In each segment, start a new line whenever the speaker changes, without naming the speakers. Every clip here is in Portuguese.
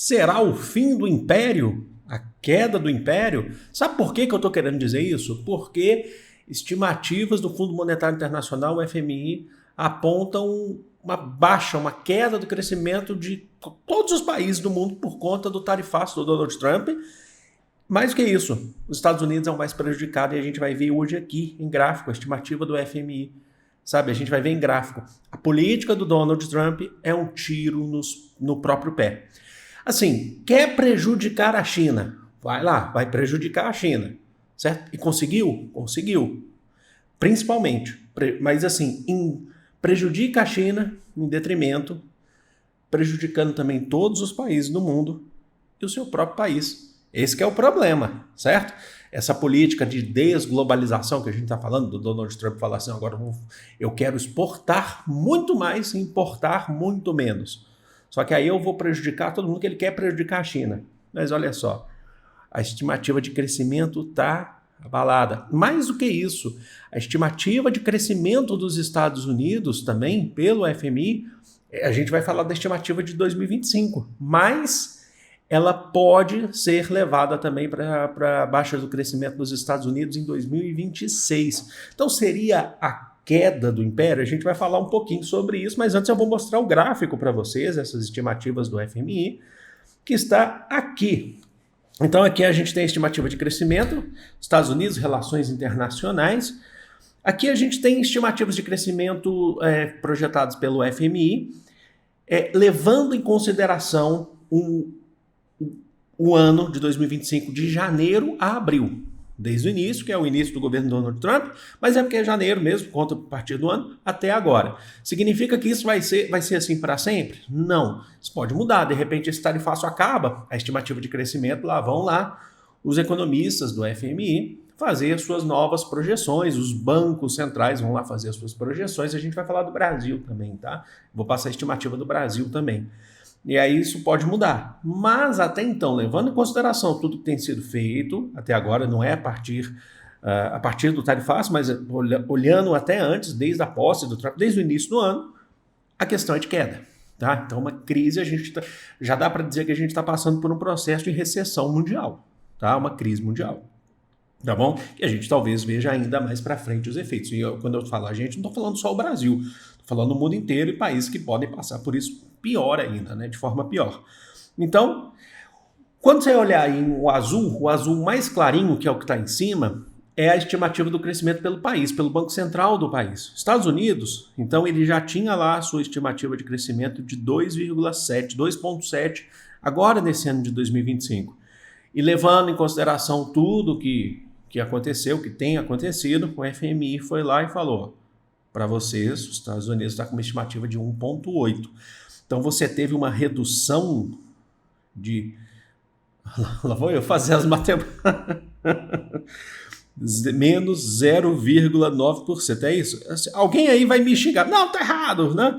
Será o fim do império? A queda do império? Sabe por que eu estou querendo dizer isso? Porque estimativas do Fundo Monetário Internacional, o FMI, apontam uma queda do crescimento de todos os países do mundo por conta do tarifaço do Donald Trump. Mais do que isso, os Estados Unidos é o mais prejudicado e a gente vai ver hoje aqui em gráfico a estimativa do FMI. Sabe, a gente vai ver em gráfico. A política do Donald Trump é um tiro no próprio pé. Assim, quer prejudicar a China? Vai lá, vai prejudicar a China, certo? E conseguiu? Conseguiu. Principalmente. Mas assim, prejudica a China em detrimento, prejudicando também todos os países do mundo e o seu próprio país. Esse que é o problema, certo? Essa política de desglobalização que a gente está falando, do Donald Trump falar assim, agora eu quero exportar muito mais e importar muito menos. Só que aí eu vou prejudicar todo mundo, que ele quer prejudicar a China. Mas olha só, a estimativa de crescimento está abalada. Mais do que isso, a estimativa de crescimento dos Estados Unidos também, pelo FMI, a gente vai falar da estimativa de 2025, mas ela pode ser levada também para a baixa do crescimento dos Estados Unidos em 2026. Então seria a queda do império? A gente vai falar um pouquinho sobre isso, mas antes eu vou mostrar o gráfico para vocês, essas estimativas do FMI, que está aqui. Então aqui a gente tem a estimativa de crescimento, Estados Unidos, relações internacionais. Aqui a gente tem estimativas de crescimento projetadas pelo FMI, levando em consideração o ano de 2025 de janeiro a abril, desde o início, que é o início do governo Donald Trump, mas é porque é janeiro mesmo, conta a partir do ano, até agora. Significa que isso vai ser assim para sempre? Não. Isso pode mudar. De repente esse tarifaço acaba, a estimativa de crescimento, vão lá os economistas do FMI fazer as suas novas projeções, os bancos centrais vão lá fazer as suas projeções, a gente vai falar do Brasil também, tá? Vou passar a estimativa do Brasil também. E aí isso pode mudar. Mas até então, levando em consideração tudo que tem sido feito, até agora não é a partir do tarifaço, mas olhando até antes, desde a posse do Trump, desde o início do ano, a questão é de queda. Tá? Então uma crise, já dá para dizer que a gente está passando por um processo de recessão mundial. Tá? Uma crise mundial. Tá bom? E a gente talvez veja ainda mais para frente os efeitos. E quando eu falo a gente, não estou falando só o Brasil, estou falando o mundo inteiro e países que podem passar por isso pior ainda, né? De forma pior. Então, quando você olhar aí o azul mais clarinho, que é o que está em cima, é a estimativa do crescimento pelo país, pelo Banco Central do país. Estados Unidos, então ele já tinha lá a sua estimativa de crescimento de 2,7, agora nesse ano de 2025. E levando em consideração tudo que aconteceu, que tem acontecido, o FMI foi lá e falou, para vocês, os Estados Unidos está com uma estimativa de 1,8. Então você teve uma redução de... Lá vou eu fazer as matemáticas. Menos 0,9%. É isso? Alguém aí vai me xingar. Não, tá errado, né?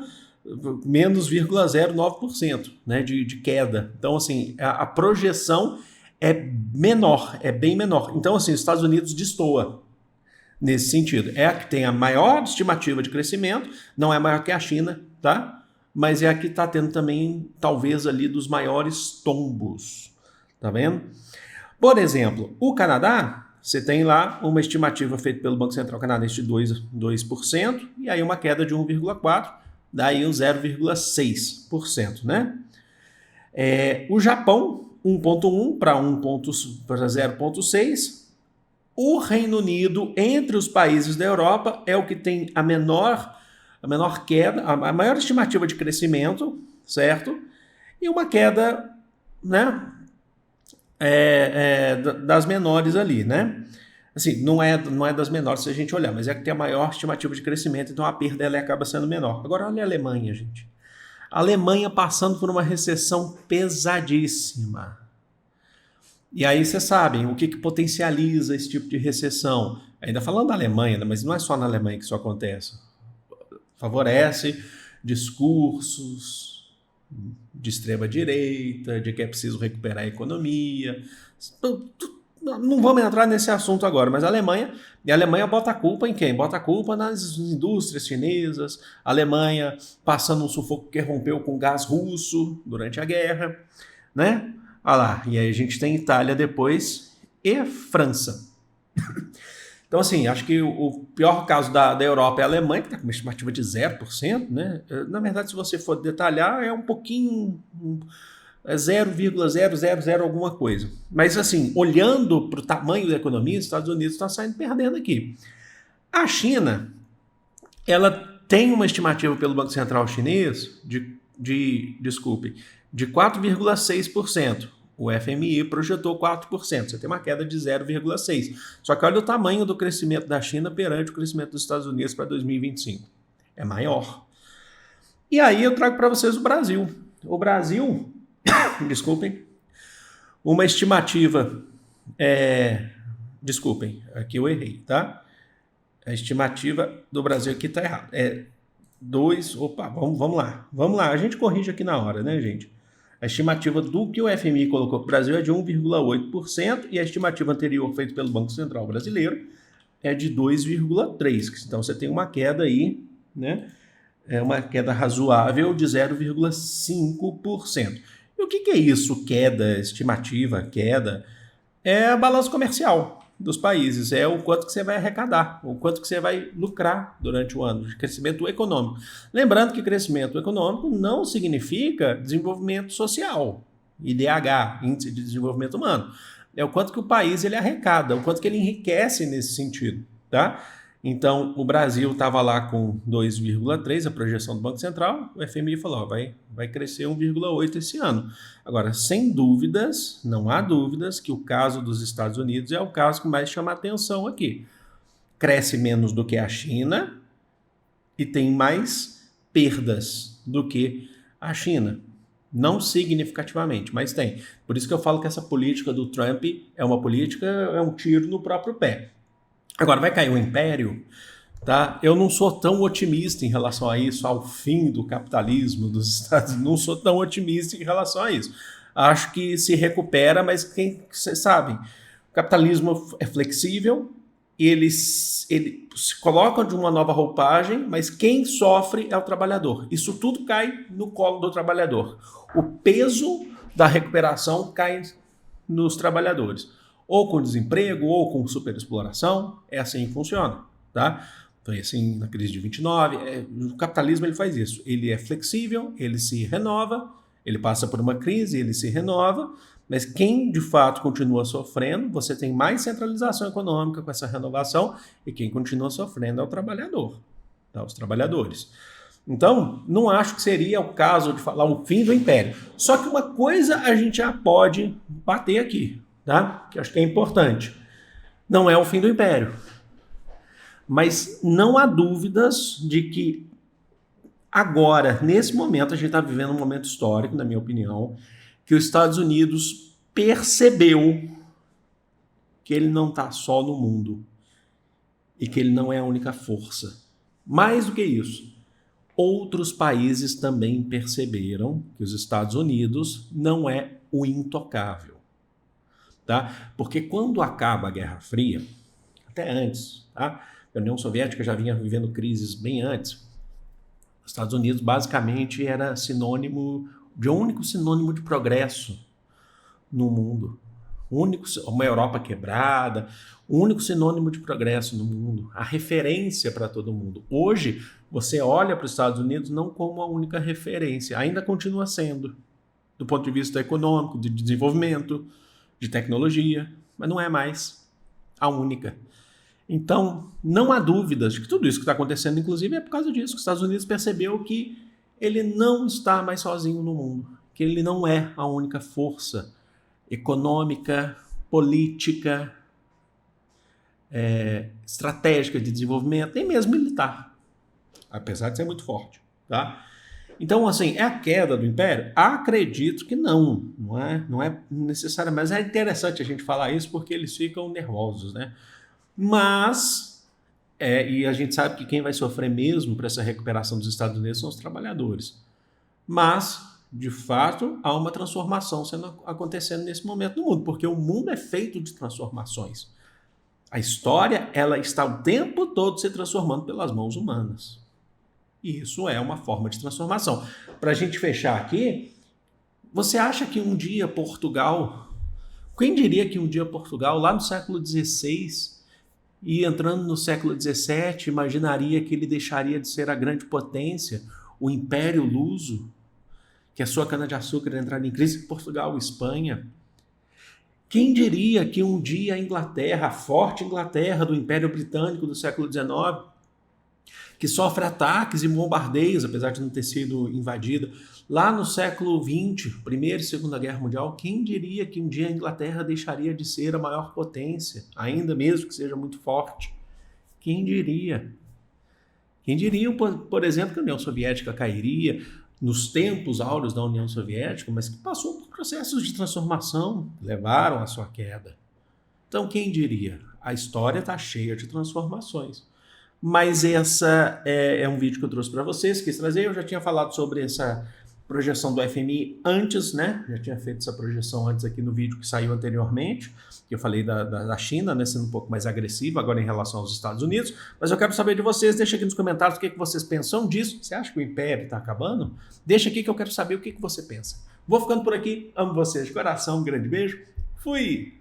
Menos 0,09%, né, de queda. Então, assim, a projeção é menor, é bem menor. Então, assim, os Estados Unidos destoa nesse sentido. É a que tem a maior estimativa de crescimento, não é maior que a China, tá? Mas é a que está tendo também, talvez, ali dos maiores tombos. Tá vendo? Por exemplo, o Canadá, você tem lá uma estimativa feita pelo Banco Central Canadense de 2%, e aí uma queda de 1,4%, daí um 0,6%, né? O Japão, 1,1 para 0,6%. O Reino Unido, entre os países da Europa, é o que tem a menor queda, a maior estimativa de crescimento, certo? E uma queda, né, das menores ali, né? Assim, não é das menores se a gente olhar, mas é que tem a maior estimativa de crescimento, então a perda ela acaba sendo menor. Agora olha a Alemanha, gente. A Alemanha passando por uma recessão pesadíssima. E aí vocês sabem o que potencializa esse tipo de recessão. Ainda falando da Alemanha, mas não é só na Alemanha que isso acontece. Favorece discursos de extrema direita, de que é preciso recuperar a economia. Não vamos entrar nesse assunto agora, mas a Alemanha bota a culpa em quem? Bota a culpa nas indústrias chinesas, a Alemanha passando um sufoco que rompeu com gás russo durante a guerra, né? Olha lá, e aí a gente tem Itália depois e França. Então, assim, acho que o pior caso da Europa é a Alemanha, que está com uma estimativa de 0%, né? Na verdade, se você for detalhar, é um pouquinho, é 0,000 alguma coisa. Mas, assim, olhando para o tamanho da economia, os Estados Unidos está saindo perdendo aqui. A China, ela tem uma estimativa pelo Banco Central chinês de 4,6%. O FMI projetou 4%, você tem uma queda de 0,6%. Só que olha o tamanho do crescimento da China perante o crescimento dos Estados Unidos para 2025. É maior. E aí eu trago para vocês o Brasil. O Brasil, desculpem, uma estimativa, desculpem, aqui eu errei, tá? A estimativa do Brasil aqui está errada. Vamos lá, a gente corrige aqui na hora, né, gente? A estimativa do que o FMI colocou para o Brasil é de 1,8% e a estimativa anterior feita pelo Banco Central Brasileiro é de 2,3%. Então você tem uma queda aí, né? É uma queda razoável de 0,5%. E o que é isso? Queda? É a balança comercial dos países, é o quanto que você vai arrecadar, o quanto que você vai lucrar durante o ano, de crescimento econômico. Lembrando que crescimento econômico não significa desenvolvimento social, IDH, Índice de Desenvolvimento Humano. É o quanto que o país ele arrecada, o quanto que ele enriquece nesse sentido, tá? Então, o Brasil estava lá com 2,3, a projeção do Banco Central, o FMI falou, vai crescer 1,8 esse ano. Agora, sem dúvidas, não há dúvidas que o caso dos Estados Unidos é o caso que mais chama a atenção aqui. Cresce menos do que a China e tem mais perdas do que a China. Não significativamente, mas tem. Por isso que eu falo que essa política do Trump é um tiro no próprio pé. Agora, vai cair o império? Tá? Eu não sou tão otimista em relação a isso, ao fim do capitalismo dos Estados Unidos. Não sou tão otimista em relação a isso. Acho que se recupera, mas vocês sabem, o capitalismo é flexível, eles se colocam de uma nova roupagem, mas quem sofre é o trabalhador. Isso tudo cai no colo do trabalhador. O peso da recuperação cai nos trabalhadores. Ou com desemprego, ou com superexploração, é assim que funciona, tá? Foi assim na crise de 29, o capitalismo ele faz isso, ele é flexível, ele se renova, ele passa por uma crise, ele se renova, mas quem de fato continua sofrendo, você tem mais centralização econômica com essa renovação, e quem continua sofrendo é o trabalhador, tá? Os trabalhadores. Então, não acho que seria o caso de falar o fim do império. Só que uma coisa a gente já pode bater aqui, tá? Que eu acho que é importante. Não é o fim do império. Mas não há dúvidas de que agora, nesse momento, a gente está vivendo um momento histórico, na minha opinião, que os Estados Unidos percebeu que ele não está só no mundo e que ele não é a única força. Mais do que isso, outros países também perceberam que os Estados Unidos não é o intocável. Tá? Porque quando acaba a Guerra Fria, até antes, tá? A União Soviética já vinha vivendo crises bem antes. Os Estados Unidos basicamente era único sinônimo de progresso no mundo. Uma Europa quebrada, o único sinônimo de progresso no mundo, a referência para todo mundo. Hoje, você olha para os Estados Unidos não como a única referência, ainda continua sendo, do ponto de vista econômico, de desenvolvimento, de tecnologia, mas não é mais a única. Então, não há dúvidas de que tudo isso que está acontecendo, inclusive, é por causa disso, que os Estados Unidos percebeu que ele não está mais sozinho no mundo, que ele não é a única força econômica, política, estratégica de desenvolvimento, nem mesmo militar, apesar de ser muito forte, tá? Então, assim, é a queda do império? Acredito que não é necessário, mas é interessante a gente falar isso porque eles ficam nervosos, né? Mas, e a gente sabe que quem vai sofrer mesmo para essa recuperação dos Estados Unidos são os trabalhadores. Mas, de fato, há uma transformação acontecendo nesse momento no mundo, porque o mundo é feito de transformações. A história, ela está o tempo todo se transformando pelas mãos humanas. E isso é uma forma de transformação. Para a gente fechar aqui, Você acha que um dia Portugal, quem diria que um dia Portugal, lá no século XVI e entrando no século XVII, imaginaria que ele deixaria de ser a grande potência, o Império Luso, que a sua cana-de-açúcar ia entrar em crise, Portugal, Espanha. Quem diria que um dia a Inglaterra, a forte Inglaterra do Império Britânico do século XIX, que sofre ataques e bombardeios, apesar de não ter sido invadida, lá no século XX, Primeira e Segunda Guerra Mundial, quem diria que um dia a Inglaterra deixaria de ser a maior potência, ainda mesmo que seja muito forte? Quem diria? Quem diria, por exemplo, que a União Soviética cairia nos tempos áureos da União Soviética, mas que passou por processos de transformação que levaram à sua queda. Então, quem diria? A história está cheia de transformações. Mas essa é um vídeo que eu trouxe para vocês, quis trazer. Eu já tinha falado sobre essa projeção do FMI antes, né? Já tinha feito essa projeção antes aqui no vídeo que saiu anteriormente, que eu falei da China, né, sendo um pouco mais agressiva agora em relação aos Estados Unidos. Mas eu quero saber de vocês, deixa aqui nos comentários o que vocês pensam disso. Você acha que o Império está acabando? Deixa aqui que eu quero saber o que você pensa. Vou ficando por aqui, amo vocês de coração, um grande beijo, fui!